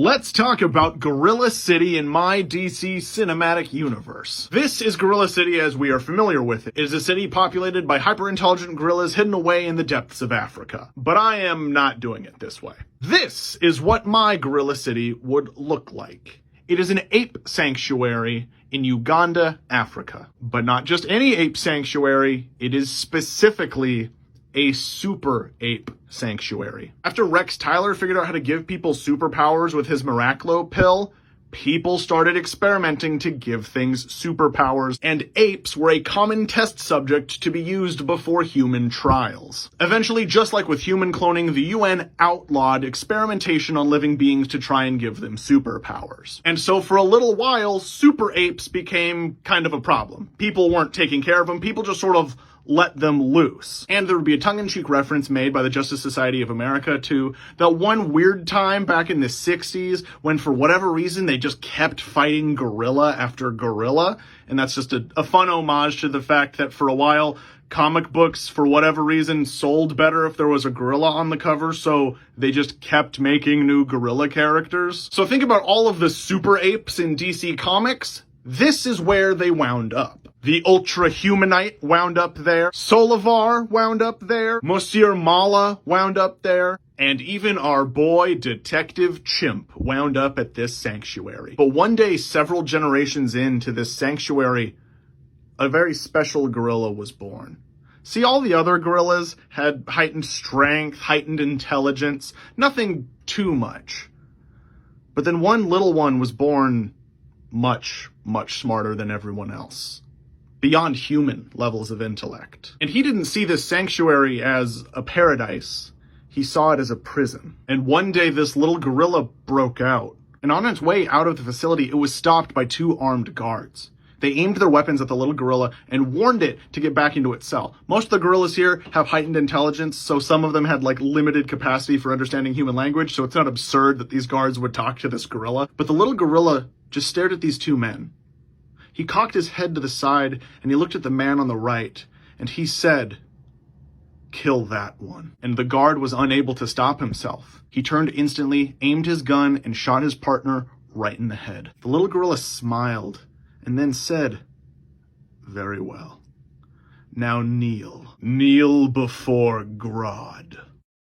Let's talk about Gorilla City in my DC cinematic universe. This is Gorilla City as we are familiar with it. It is a city populated by hyper-intelligent gorillas hidden away in the depths of Africa. But I am not doing it this way. This is what my Gorilla City would look like. It is an ape sanctuary in Uganda, Africa. But not just any ape sanctuary, it is specifically a super ape sanctuary. After Rex Tyler figured out how to give people superpowers with his Miraclo pill, people started experimenting to give things superpowers, and apes were a common test subject to be used before human trials. Eventually, just like with human cloning, the UN outlawed experimentation on living beings to try and give them superpowers. And so for a little while, super apes became kind of a problem. People weren't taking care of them, people just sort of let them loose. And there would be a tongue-in-cheek reference made by the Justice Society of America to that one weird time back in the 60s when for whatever reason they just kept fighting gorilla after gorilla. And that's just a fun homage to the fact that for a while comic books, for whatever reason, sold better if there was a gorilla on the cover, so they just kept making new gorilla characters. So think about all of the super apes in DC Comics. This is where they wound up. The Ultra Humanite wound up there, Solivar wound up there, Monsieur Mala wound up there, and even our boy Detective Chimp wound up at this sanctuary. But one day, several generations into this sanctuary, a very special gorilla was born. See, all the other gorillas had heightened strength, heightened intelligence, nothing too much. But then one little one was born much, much smarter than everyone else. Beyond human levels of intellect. And he didn't see this sanctuary as a paradise. He saw it as a prison. And one day this little gorilla broke out. And on its way out of the facility, it was stopped by two armed guards. They aimed their weapons at the little gorilla and warned it to get back into its cell. Most of the gorillas here have heightened intelligence, so some of them had limited capacity for understanding human language, so it's not absurd that these guards would talk to this gorilla. But the little gorilla just stared at these two men. He cocked his head to the side, and he looked at the man on the right, and he said, "Kill that one." And the guard was unable to stop himself. He turned instantly, aimed his gun, and shot his partner right in the head. The little gorilla smiled, and then said, "Very well. Now kneel. Kneel before Grodd."